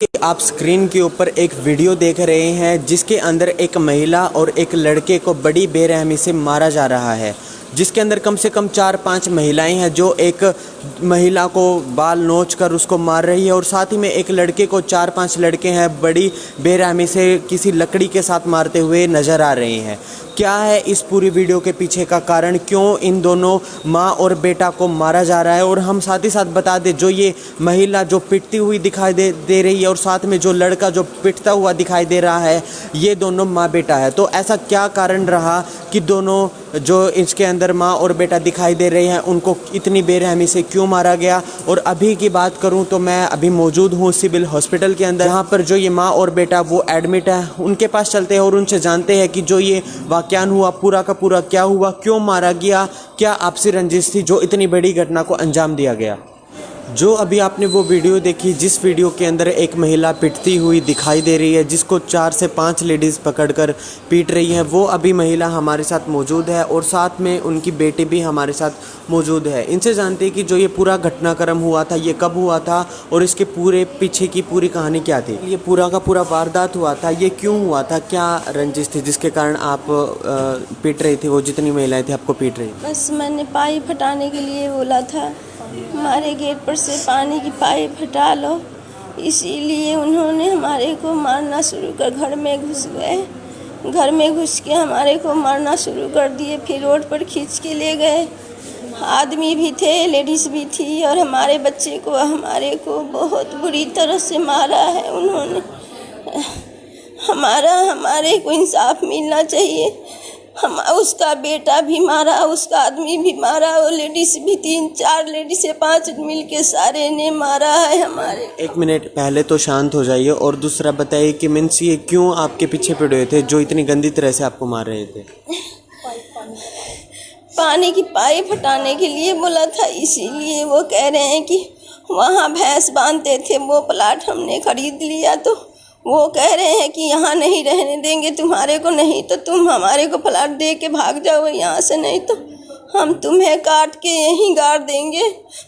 आप स्क्रीन के ऊपर एक वीडियो देख रहे हैं जिसके अंदर एक महिला और एक लड़के को बड़ी बेरहमी से मारा जा रहा है, जिसके अंदर कम से कम 4-5 महिलाएं हैं जो एक महिला को बाल नोच कर उसको मार रही है और साथ ही में एक लड़के को 4-5 लड़के हैं बड़ी बेरहमी से किसी लकड़ी के साथ मारते हुए नज़र आ रहे हैं। क्या है इस पूरी वीडियो के पीछे का कारण, क्यों इन दोनों माँ और बेटा को मारा जा रहा है, और हम साथ ही साथ बता दें जो ये महिला जो पिटती हुई दिखाई दे रही है और साथ में जो लड़का जो पिटता हुआ दिखाई दे रहा है, ये दोनों माँ बेटा है। तो ऐसा क्या कारण रहा कि दोनों जो इसके अंदर माँ और बेटा दिखाई दे रहे हैं उनको इतनी बेरहमी से क्यों मारा गया। और अभी की बात करूं तो मैं अभी मौजूद हूं सिविल हॉस्पिटल के अंदर, यहाँ पर जो ये माँ और बेटा वो एडमिट है। उनके पास चलते हैं और उनसे जानते हैं कि जो ये वाकयान हुआ पूरा का पूरा क्या हुआ, क्यों मारा गया, क्या आपसी रंजिश थी जो इतनी बड़ी घटना को अंजाम दिया गया। जो अभी आपने वो वीडियो देखी जिस वीडियो के अंदर एक महिला पिटती हुई दिखाई दे रही है, जिसको 4 से 5 लेडीज़ पकड़कर पीट रही हैं, वो अभी महिला हमारे साथ मौजूद है और साथ में उनकी बेटी भी हमारे साथ मौजूद है। इनसे जानते हैं कि जो ये पूरा घटनाक्रम हुआ था ये कब हुआ था और इसके पूरे पीछे की पूरी कहानी क्या थी। ये पूरा का पूरा वारदात हुआ था, ये क्यों हुआ था, क्या रंजिश थी जिसके कारण आप पीट रही थी, वो जितनी महिलाएँ थी आपको पीट रही थी। बस मैंने पाइप हटाने के लिए बोला था, हमारे गेट पर से पानी की पाइप हटा लो, इसीलिए उन्होंने हमारे को मारना शुरू कर घर में घुस गए। घर में घुस के हमारे को मारना शुरू कर दिए, फिर रोड पर खींच के ले गए। आदमी भी थे, लेडीज़ भी थी और हमारे बच्चे को हमारे को बहुत बुरी तरह से मारा है उन्होंने। हमारे को इंसाफ मिलना चाहिए। हम उसका बेटा भी मारा, उसका आदमी भी मारा, और लेडीज़ भी 3-4 लेडीज़ से 5 मिल के सारे ने मारा है हमारे। एक मिनट पहले तो शांत हो जाइए और दूसरा बताइए कि मीन्स ये क्यों आपके पीछे पड़े हुए थे जो इतनी गंदी तरह से आपको मार रहे थे। पानी की पाइप हटाने के लिए बोला था, इसीलिए वो कह रहे हैं कि वहाँ भैंस बांधते थे, वो प्लाट हमने खरीद लिया तो वो कह रहे हैं कि यहाँ नहीं रहने देंगे तुम्हारे को, नहीं तो तुम हमारे को प्लाट दे के भाग जाओ यहाँ से, नहीं तो हम तुम्हें काट के यहीं गाड़ देंगे।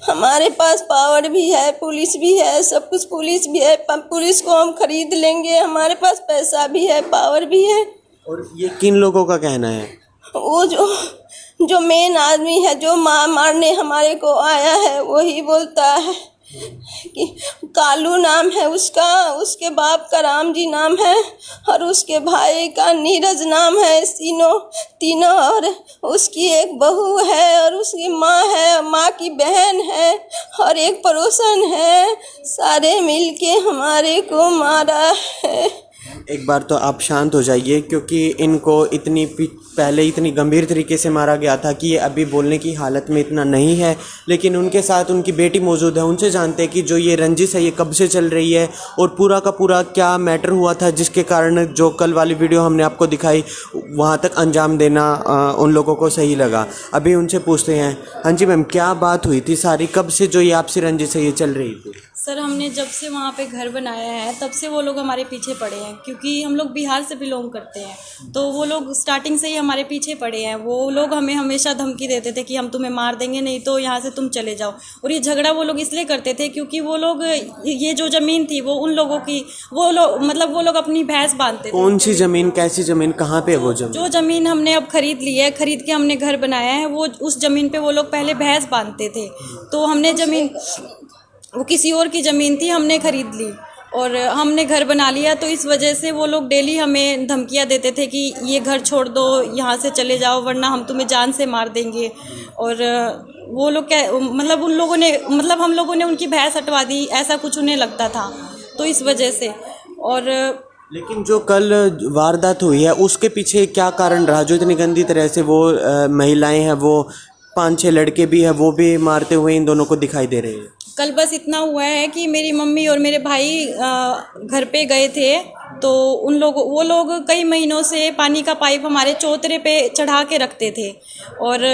हमारे पास पावर भी है, पुलिस भी है, सब कुछ पुलिस भी है, पुलिस को हम खरीद लेंगे, हमारे पास पैसा भी है, पावर भी है। और ये किन लोगों का कहना है? वो जो मेन आदमी है जो मारने हमारे को आया है वही बोलता है कि कालू नाम है उसका, उसके बाप का राम जी नाम है और उसके भाई का नीरज नाम है, तीनों और उसकी एक बहू है और उसकी माँ है, माँ की बहन है और एक पड़ोसन है, सारे मिलके हमारे को मारा है। एक बार तो आप शांत हो जाइए क्योंकि इनको पहले इतनी गंभीर तरीके से मारा गया था कि ये अभी बोलने की हालत में इतना नहीं है, लेकिन उनके साथ उनकी बेटी मौजूद है। उनसे जानते हैं कि जो ये रंजिश है ये कब से चल रही है और पूरा का पूरा क्या मैटर हुआ था जिसके कारण जो कल वाली वीडियो हमने आपको दिखाई वहाँ तक अंजाम देना उन लोगों को सही लगा। अभी उनसे पूछते हैं। हाँ जी मैम, क्या बात हुई थी सारी, कब से जो ये आपसी रंजिश है ये चल रही थी? सर हमने जब से वहाँ पे घर बनाया है तब से वो लोग हमारे पीछे पड़े हैं, क्योंकि हम लोग बिहार से बिलोंग करते हैं तो वो लोग स्टार्टिंग से ही हमारे पीछे पड़े हैं। वो लोग हमें हमेशा धमकी देते थे कि हम तुम्हें मार देंगे, नहीं तो यहाँ से तुम चले जाओ। और ये झगड़ा वो लोग इसलिए करते थे क्योंकि वो लोग ये जो ज़मीन थी वो उन लोगों की, वो लोग अपनी भैंस बांधते थे। कौन सी ज़मीन, कैसी ज़मीन, कहाँ पे वो ज़मीन? जो ज़मीन हमने अब खरीद ली है, खरीद के हमने घर बनाया है, वो उस ज़मीन पे वो लोग पहले भैंस बांधते थे। तो हमने ज़मीन, वो किसी और की ज़मीन थी, हमने ख़रीद ली और हमने घर बना लिया। तो इस वजह से वो लोग डेली हमें धमकियां देते थे कि ये घर छोड़ दो, यहाँ से चले जाओ वरना हम तुम्हें जान से मार देंगे। और वो लोग क्या मतलब हम लोगों ने उनकी भैंस हटवा दी, ऐसा कुछ उन्हें लगता था, तो इस वजह से। और लेकिन जो कल वारदात हुई है उसके पीछे क्या कारण रहा जो इतनी गंदी तरह से वो महिलाएं हैं, वो 5-6 लड़के भी हैं, वो भी मारते हुए इन दोनों को दिखाई दे रहे हैं? कल बस इतना हुआ है कि मेरी मम्मी और मेरे भाई घर पे गए थे तो वो लोग कई महीनों से पानी का पाइप हमारे चौतरे पे चढ़ा के रखते थे और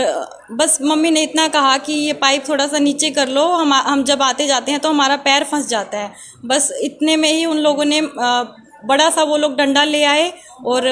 बस मम्मी ने इतना कहा कि ये पाइप थोड़ा सा नीचे कर लो, हम जब आते जाते हैं तो हमारा पैर फंस जाता है। बस इतने में ही उन लोगों ने बड़ा सा वो लोग डंडा ले आए और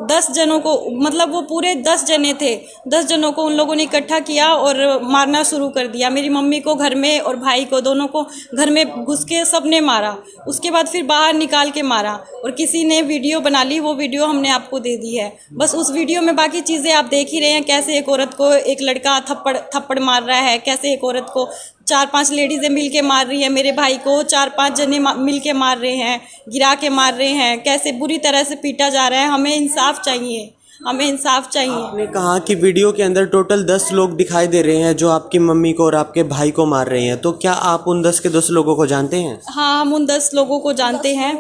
10 जनों को, मतलब वो पूरे 10 जने थे, 10 जनों को उन लोगों ने इकट्ठा किया और मारना शुरू कर दिया। मेरी मम्मी को घर में और भाई को, दोनों को घर में घुस के सबने मारा। उसके बाद फिर बाहर निकाल के मारा और किसी ने वीडियो बना ली, वो वीडियो हमने आपको दे दी है। बस उस वीडियो में बाकी चीज़ें आप देख ही रहे हैं, कैसे एक औरत को एक लड़का थप्पड़ मार रहा है, कैसे एक औरत को 4-5 लेडीज़ें मिल के मार रही है, मेरे भाई को 4-5 जने मिल के मार रहे हैं, गिरा के मार रहे हैं, कैसे बुरी तरह से पीटा जा रहा है। हमें इंसाफ चाहिए, हमें इंसाफ चाहिए। आपने कहा कि वीडियो के अंदर टोटल 10 लोग दिखाई दे रहे हैं जो आपकी मम्मी को और आपके भाई को मार रहे हैं, तो क्या आप उन 10 के 10 लोगों को जानते हैं? हाँ, हम उन 10 लोगों को जानते हैं।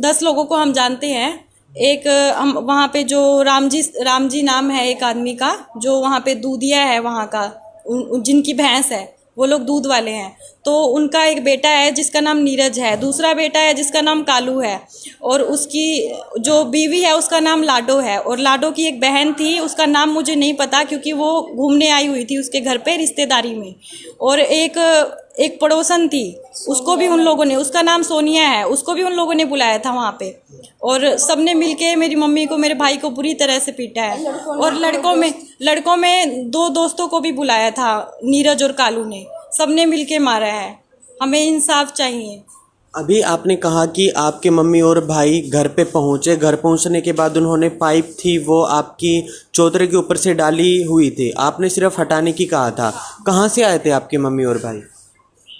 10 लोगों को हम जानते हैं। एक हम वहाँ पे जो राम जी नाम है एक आदमी का, जो वहाँ पे दूधिया है वहाँ का, जिनकी भैंस है, वो लोग दूध वाले हैं। तो उनका एक बेटा है जिसका नाम नीरज है, दूसरा बेटा है जिसका नाम कालू है, और उसकी जो बीवी है उसका नाम लाडो है, और लाडो की एक बहन थी, उसका नाम मुझे नहीं पता क्योंकि वो घूमने आई हुई थी उसके घर पे रिश्तेदारी में। और एक पड़ोसन थी, उसको भी उन लोगों ने, उसका नाम सोनिया है, उसको भी उन लोगों ने बुलाया था वहाँ पे, और सबने मिलके मेरी मम्मी को, मेरे भाई को बुरी तरह से पीटा है। और लड़कों में 2 दोस्तों को भी बुलाया था, नीरज और कालू ने, सबने मिलके मारा है। हमें इंसाफ चाहिए। अभी आपने कहा कि आपके मम्मी और भाई घर पे पहुंचे, घर पहुंचने के बाद उन्होंने पाइप थी वो आपकी चौतरे के ऊपर से डाली हुई थी, आपने सिर्फ हटाने की कहा था। कहाँ से आए थे आपके मम्मी और भाई?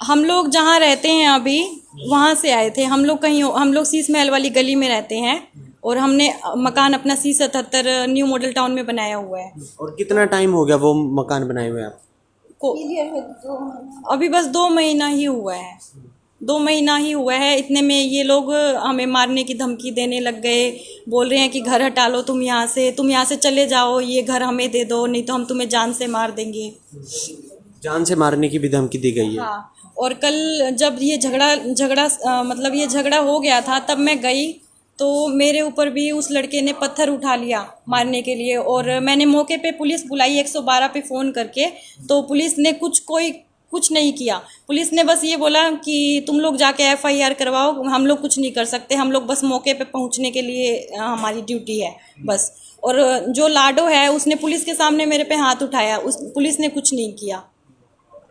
हम लोग जहाँ रहते हैं अभी, वहाँ से आए थे। हम लोग शीश महल वाली गली में रहते हैं, और हमने मकान अपना C77 न्यू मॉडल टाउन में बनाया हुआ है। और कितना टाइम हो गया वो मकान बनाए हुए आप? अभी बस 2 महीना ही हुआ है, 2 महीना ही हुआ है। इतने में ये लोग हमें मारने की धमकी देने लग गए, बोल रहे हैं कि घर हटा लो, तुम यहाँ से चले जाओ, ये घर हमें दे दो, नहीं तो हम तुम्हें जान से मार देंगे। जान से मारने की भी धमकी दी गई है? हाँ, और कल जब ये मतलब ये झगड़ा हो गया था, तब मैं गई तो मेरे ऊपर भी उस लड़के ने पत्थर उठा लिया मारने के लिए, और मैंने मौके पे पुलिस बुलाई 112 पे फ़ोन करके, तो पुलिस ने कुछ नहीं किया। पुलिस ने बस ये बोला कि तुम लोग जाके FIR करवाओ, हम लोग कुछ नहीं कर सकते, हम लोग बस मौके पे पहुंचने के लिए हमारी ड्यूटी है बस। और जो लाडो है उसने पुलिस के सामने मेरे पे हाथ उठाया, पुलिस ने कुछ नहीं किया।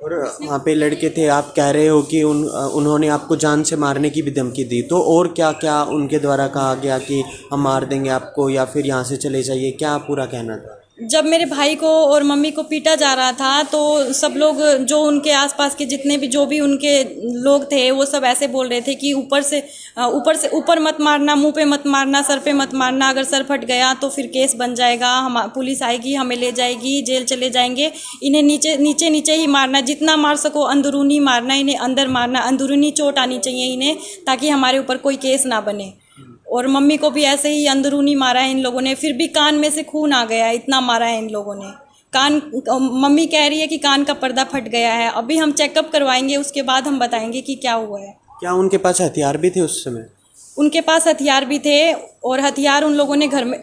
और वहाँ पे लड़के थे, आप कह रहे हो कि उन्होंने आपको जान से मारने की भी धमकी दी, तो और क्या क्या उनके द्वारा कहा गया कि हम मार देंगे आपको या फिर यहाँ से चले जाइए, क्या पूरा कहना था? जब मेरे भाई को और मम्मी को पीटा जा रहा था तो सब लोग, जो उनके आसपास के जितने भी जो भी उनके लोग थे, वो सब ऐसे बोल रहे थे कि ऊपर मत मारना, मुंह पे मत मारना, सर पे मत मारना, अगर सर फट गया तो फिर केस बन जाएगा, हम पुलिस आएगी, हमें ले जाएगी, जेल चले जाएंगे। इन्हें नीचे ही मारना, जितना मार सको अंदरूनी मारना, इन्हें अंदर मारना, अंदरूनी चोट आनी चाहिए इन्हें, ताकि हमारे ऊपर कोई केस ना बने। और मम्मी को भी ऐसे ही अंदरूनी मारा है इन लोगों ने, फिर भी कान में से खून आ गया है, इतना मारा है इन लोगों ने। मम्मी कह रही है कि कान का पर्दा फट गया है। अभी हम चेकअप करवाएंगे, उसके बाद हम बताएंगे कि क्या हुआ है। क्या उनके पास हथियार भी थे उस समय? उनके पास हथियार भी थे, और हथियार उन लोगों ने घर में,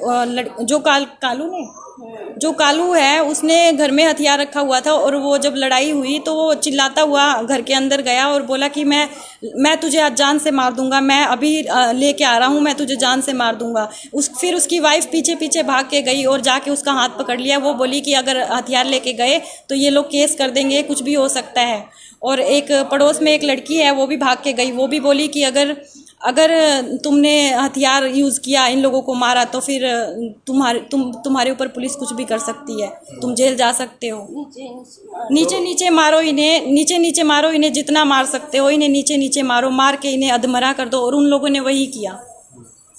जो कालू है उसने घर में हथियार रखा हुआ था, और वो जब लड़ाई हुई तो वो चिल्लाता हुआ घर के अंदर गया और बोला कि मैं तुझे आज जान से मार दूंगा, मैं अभी लेके आ रहा हूँ, मैं तुझे जान से मार दूंगा। फिर उसकी वाइफ पीछे भाग के गई और जाके उसका हाथ पकड़ लिया। वो बोली कि अगर हथियार लेके गए तो ये लोग केस कर देंगे, कुछ भी हो सकता है। और एक पड़ोस में एक लड़की है, वो भी भाग के गई, वो भी बोली कि अगर तुमने हथियार यूज़ किया, इन लोगों को मारा, तो फिर तुम्हारे ऊपर पुलिस कुछ भी कर सकती है, तुम जेल जा सकते हो। नीचे मारो इन्हें, नीचे मारो इन्हें, जितना मार सकते हो इन्हें नीचे मारो, मार के इन्हें अधमरा कर दो। और उन लोगों ने वही किया।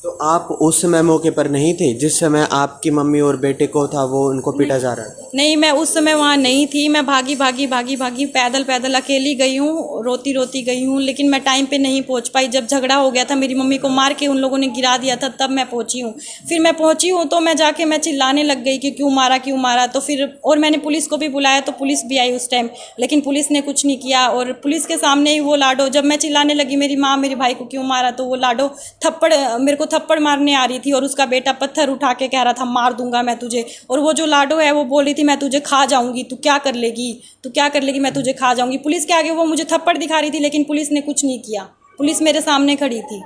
तो आप उस समय मौके पर नहीं थे जिस समय आपकी मम्मी और बेटे को था वो उनको पीटा जा रहा था? नहीं, मैं उस समय वहाँ नहीं थी। मैं भागी पैदल अकेली गई हूँ, रोती गई हूँ, लेकिन मैं टाइम पे नहीं पहुँच पाई। जब झगड़ा हो गया था, मेरी मम्मी को मार के उन लोगों ने गिरा दिया था, तब मैं पहुँची हूँ। फिर मैं पहुँची हूँ तो मैं चिल्लाने लग गई कि क्यों मारा। तो फिर और मैंने पुलिस को भी बुलाया, तो पुलिस भी आई उस टाइम, लेकिन पुलिस ने कुछ नहीं किया। और पुलिस के सामने ही वो लाडो, जब मैं चिल्लाने लगी मेरी माँ मेरे भाई को क्यों मारा, तो वो लाडो मेरे को थप्पड़ मारने आ रही थी, और उसका बेटा पत्थर उठा के कह रहा था मार दूंगा मैं तुझे। और वो जो लाडो है वो बोल रही थी मैं तुझे खा जाऊंगी, तू क्या कर लेगी, मैं तुझे खा जाऊंगी। पुलिस के आगे वो मुझे थप्पड़ दिखा रही थी, लेकिन पुलिस ने कुछ नहीं किया, पुलिस मेरे सामने खड़ी थी।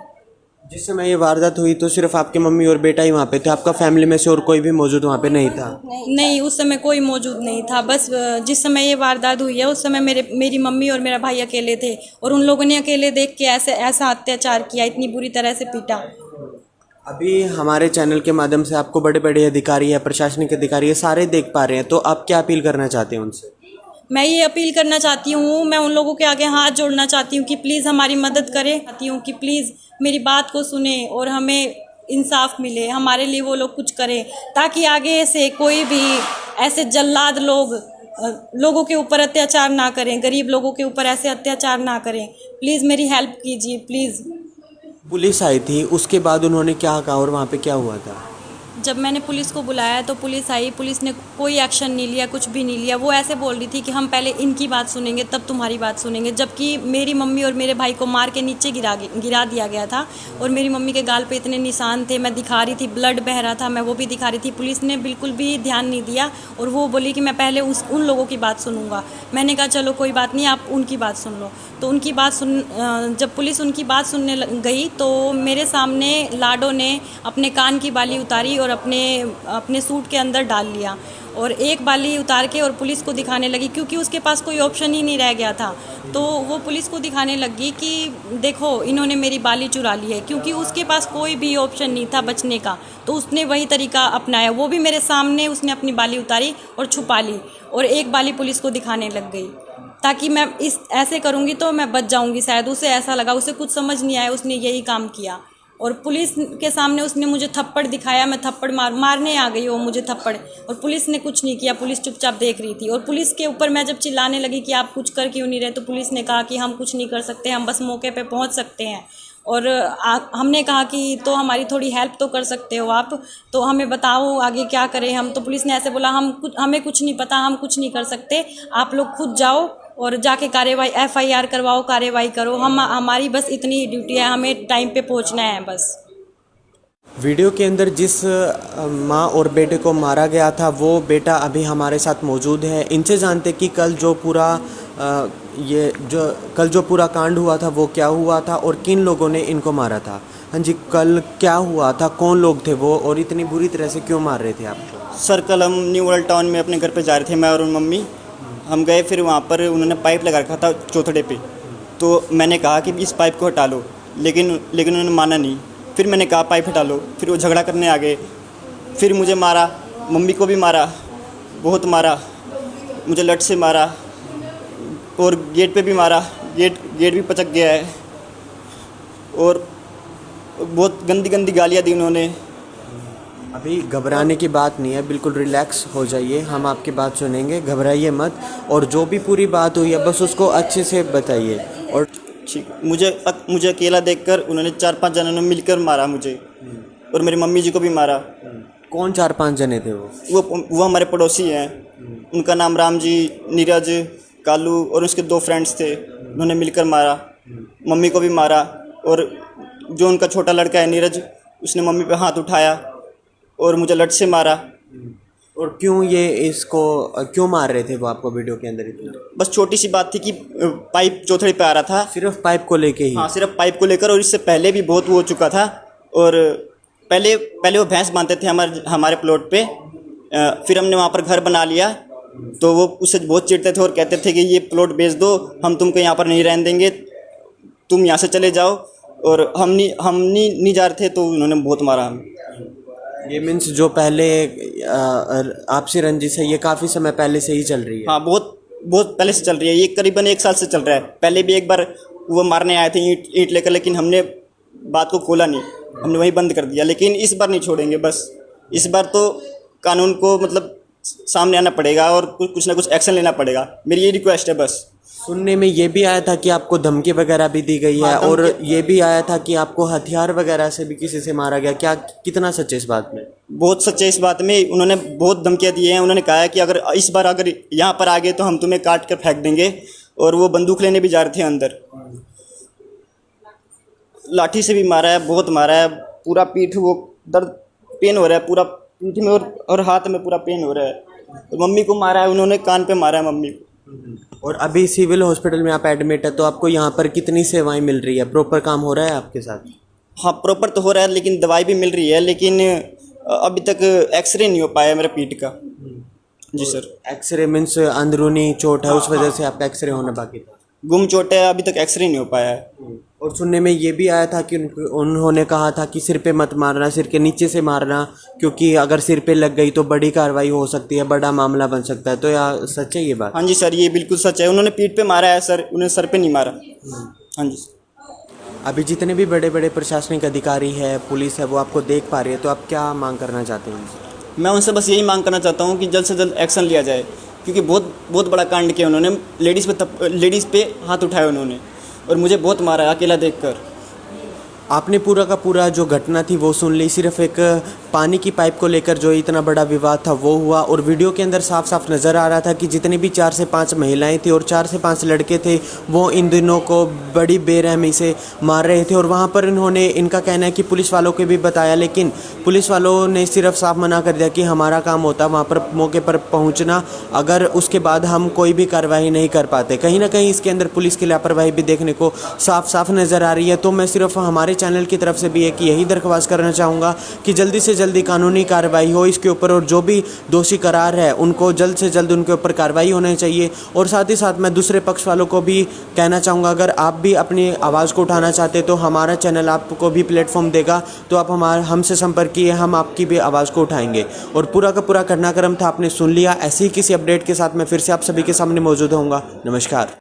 जिस समय ये वारदात हुई तो सिर्फ आपके मम्मी और बेटा ही वहाँ पे थे, आपका फैमिली में से और कोई भी मौजूद वहाँ पे नहीं था? नहीं, उस समय कोई मौजूद नहीं था। बस जिस समय ये वारदात हुई है उस समय मेरी मम्मी और मेरा भाई अकेले थे, और उन लोगों ने अकेले देख के ऐसा अत्याचार किया, इतनी बुरी तरह से पीटा। अभी हमारे चैनल के माध्यम से आपको बड़े बड़े अधिकारी है, प्रशासनिक अधिकारी है, सारे देख पा रहे हैं, तो आप क्या अपील करना चाहते हैं उनसे? मैं ये अपील करना चाहती हूँ, मैं उन लोगों के आगे हाथ जोड़ना चाहती हूँ कि प्लीज़ हमारी मदद करें, चाहती हूँ कि प्लीज़ मेरी बात को सुने और हमें इंसाफ मिले, हमारे लिए वो लोग कुछ करें, ताकि आगे से कोई भी ऐसे जल्लाद लोगों के ऊपर अत्याचार ना करें, गरीब लोगों के ऊपर ऐसे अत्याचार ना करें। प्लीज़ मेरी हेल्प कीजिए प्लीज़। पुलिस आई थी, उसके बाद उन्होंने क्या कहा और वहाँ पे क्या हुआ था? जब मैंने पुलिस को बुलाया तो पुलिस आई, पुलिस ने कोई एक्शन नहीं लिया, कुछ भी नहीं लिया। वो ऐसे बोल रही थी कि हम पहले इनकी बात सुनेंगे तब तुम्हारी बात सुनेंगे, जबकि मेरी मम्मी और मेरे भाई को मार के नीचे गिरा दिया गया था, और मेरी मम्मी के गाल पे इतने निशान थे, मैं दिखा रही थी, ब्लड बह रहा था, मैं वो भी दिखा रही थी। पुलिस ने बिल्कुल भी ध्यान नहीं दिया, और वो बोली कि मैं पहले उन लोगों की बात सुनूंगा। मैंने कहा चलो कोई बात नहीं, आप उनकी बात सुन लो। तो उनकी बात जब पुलिस उनकी बात सुनने गई तो मेरे सामने लाडो ने अपने कान की बाली उतारी और अपने सूट के अंदर डाल लिया, और एक बाली उतार के और पुलिस को दिखाने लगी, क्योंकि उसके पास कोई ऑप्शन ही नहीं रह गया था। तो वो पुलिस को दिखाने लगी कि देखो इन्होंने मेरी बाली चुरा ली है, क्योंकि उसके पास कोई भी ऑप्शन नहीं था बचने का। तो उसने वही तरीका अपनाया, वो भी मेरे सामने उसने अपनी बाली उतारी और छुपा ली, और एक बाली पुलिस को दिखाने लग गई, ताकि मैं ऐसे करूँगी तो मैं बच जाऊँगी शायद। उसे ऐसा लगा, उसे कुछ समझ नहीं आया, उसने यही काम किया। और पुलिस के सामने उसने मुझे थप्पड़ दिखाया, मैं थप्पड़ मारने आ गई वो मुझे थप्पड़, और पुलिस ने कुछ नहीं किया, पुलिस चुपचाप देख रही थी। और पुलिस के ऊपर मैं जब चिल्लाने लगी कि आप कुछ कर क्यों नहीं रहे, तो पुलिस ने कहा कि हम कुछ नहीं कर सकते, हम बस मौके पे पहुंच सकते हैं। और हमने कहा कि तो हमारी थोड़ी हेल्प तो कर सकते हो आप, तो हमें बताओ आगे क्या करें हम। तो पुलिस ने ऐसे बोला हमें कुछ नहीं पता, हम कुछ नहीं कर सकते, आप लोग खुद जाओ और जाके FIR करवाओ, कार्रवाई करो, हमारी बस इतनी ड्यूटी है, हमें टाइम पे पहुंचना है बस। वीडियो के अंदर जिस माँ और बेटे को मारा गया था वो बेटा अभी हमारे साथ मौजूद है। इनसे जानते कि कल जो पूरा कांड हुआ था वो क्या हुआ था और किन लोगों ने इनको मारा था। हाँ जी, कल क्या हुआ था, कौन लोग थे वो और इतनी बुरी तरह से क्यों मार रहे थे आपको? सर कल हम न्यू वर्ल्ड टाउन में अपने घर पे जा रहे थे, मैं और मम्मी। हम गए, फिर वहाँ पर उन्होंने पाइप लगा रखा था चौथड़े पे, तो मैंने कहा कि इस पाइप को हटा लो, लेकिन उन्होंने माना नहीं। फिर मैंने कहा पाइप हटा लो, फिर वो झगड़ा करने आ गए, फिर मुझे मारा, मम्मी को भी मारा, बहुत मारा, मुझे लट से मारा और गेट पे भी मारा, गेट भी पचक गया है, और बहुत गंदी गंदी गालियाँ दी उन्होंने। अभी घबराने की बात नहीं है, बिल्कुल रिलैक्स हो जाइए, हम आपकी बात सुनेंगे, घबराइए मत, और जो भी पूरी बात हुई है बस उसको अच्छे से बताइए। और ठीक, मुझे अकेला देखकर उन्होंने 4-5 जनों ने मिलकर मारा मुझे, और मेरी मम्मी जी को भी मारा। कौन 4-5 जने थे वो हमारे पड़ोसी हैं, उनका नाम राम जी, नीरज, कालू और उसके 2 फ्रेंड्स थे, उन्होंने मिलकर मारा, मम्मी को भी मारा। और जो उनका छोटा लड़का है नीरज, उसने मम्मी पे हाथ उठाया और मुझे लट से मारा। और क्यों मार रहे थे वो आपको वीडियो के अंदर इतना? बस छोटी सी बात थी कि पाइप चौथड़े पे आ रहा था, सिर्फ पाइप को लेके ही? हाँ, सिर्फ पाइप को लेकर, और इससे पहले भी बहुत वो हो चुका था। और पहले वो भैंस बांधते थे हमारे प्लॉट पे, फिर हमने वहाँ पर घर बना लिया, तो वो उससे बहुत चिढ़ते थे और कहते थे कि ये प्लॉट बेच दो, हम तुमको यहाँ पर नहीं रहने देंगे, तुम यहाँ से चले जाओ। और हम नहीं जा रहे थे, तो उन्होंने बहुत मारा हमें। ये मीन्स जो पहले आपसी रंजिश है ये काफ़ी समय पहले से ही चल रही है? हाँ, बहुत पहले से चल रही है, ये करीबन 1 साल से चल रहा है। पहले भी एक बार वो मारने आए थे ईंट लेकर, लेकिन हमने बात को खोला नहीं, हमने वहीं बंद कर दिया। लेकिन इस बार नहीं छोड़ेंगे, बस इस बार तो कानून को मतलब सामने आना पड़ेगा और कुछ ना कुछ एक्शन लेना पड़ेगा, मेरी ये रिक्वेस्ट है बस। सुनने में ये भी आया था कि आपको धमकी वगैरह भी दी गई है, और ये भी आया था कि आपको हथियार वगैरह से भी किसी से मारा गया, कितना सच है इस बात में? बहुत सच्चे इस बात में, उन्होंने बहुत धमकियाँ दी हैं। उन्होंने कहा है कि अगर इस बार अगर यहाँ पर आ गए तो हम तुम्हें काट कर फेंक देंगे, और वो बंदूक लेने भी जा रहे थे अंदर। लाठी से भी मारा है, बहुत मारा है, पूरा पीठ वो दर्द पेन हो रहा है, पूरा पीठ में और हाथ में पूरा पेन हो रहा है। तो मम्मी को मारा है उन्होंने, कान पे मारा है मम्मी को। और अभी सिविल हॉस्पिटल में आप एडमिट है, तो आपको यहाँ पर कितनी सेवाएं मिल रही है? प्रॉपर काम हो रहा है आपके साथ? हाँ प्रॉपर तो हो रहा है, लेकिन दवाई भी मिल रही है, लेकिन अभी तक एक्सरे नहीं हो पाया मेरे पीठ का। जी सर। एक्सरे मीन्स अंदरूनी चोट है, उस वजह से आपका एक्सरे होना बाकी था। गुम चोट है, अभी तक एक्सरे नहीं हो पाया है। और सुनने में ये भी आया था कि उन्होंने कहा था कि सिर पे मत मारना, सिर के नीचे से मारना, क्योंकि अगर सिर पे लग गई तो बड़ी कार्रवाई हो सकती है, बड़ा मामला बन सकता है। तो या सच है ये बात? हाँ जी सर, ये बिल्कुल सच है। उन्होंने पीठ पे मारा है सर, उन्होंने सर पे नहीं मारा। हाँ जी। अभी जितने भी बड़े बड़े प्रशासनिक अधिकारी है, पुलिस है, वो आपको देख पा रही है, तो आप क्या मांग करना चाहते हैं? मैं उनसे बस यही मांग करना चाहता हूँ कि जल्द से जल्द एक्शन लिया जाए, क्योंकि बहुत बहुत बड़ा कांड किया उन्होंने। लेडीज़ पे हाथ उठाए उन्होंने, और मुझे बहुत मारा अकेला देखकर। आपने पूरा का पूरा जो घटना थी वो सुन ली, सिर्फ एक पानी की पाइप को लेकर जो इतना बड़ा विवाद था वो हुआ, और वीडियो के अंदर साफ साफ नज़र आ रहा था कि जितनी भी 4 से 5 महिलाएं थी और 4 से 5 लड़के थे, वो इन दिनों को बड़ी बेरहमी से मार रहे थे। और वहाँ पर इन्होंने, इनका कहना है कि पुलिस वालों को भी बताया, लेकिन पुलिस वालों ने सिर्फ साफ मना कर दिया कि हमारा काम होता है वहाँ पर मौके पर पहुँचना, अगर उसके बाद हम कोई भी कार्रवाई नहीं कर पाते। कहीं ना कहीं इसके अंदर पुलिस की लापरवाही भी देखने को साफ साफ नज़र आ रही है। तो मैं सिर्फ हमारे चैनल की तरफ से भी एक यही दरख्वास्त करना चाहूँगा कि जल्दी से जल्दी कानूनी कार्रवाई हो इसके ऊपर, और जो भी दोषी करार है उनको जल्द से जल्द उनके ऊपर कार्रवाई होनी चाहिए। और साथ ही साथ मैं दूसरे पक्ष वालों को भी कहना चाहूँगा, अगर आप भी अपनी आवाज़ को उठाना चाहते तो हमारा चैनल आपको भी प्लेटफॉर्म देगा, तो आप हमसे संपर्क किए, हम आपकी भी आवाज़ को उठाएंगे। और पूरा का पूरा घटनाक्रम था, आपने सुन लिया। ऐसे ही किसी अपडेट के साथ मैं फिर से आप सभी के सामने मौजूद होऊंगा। नमस्कार।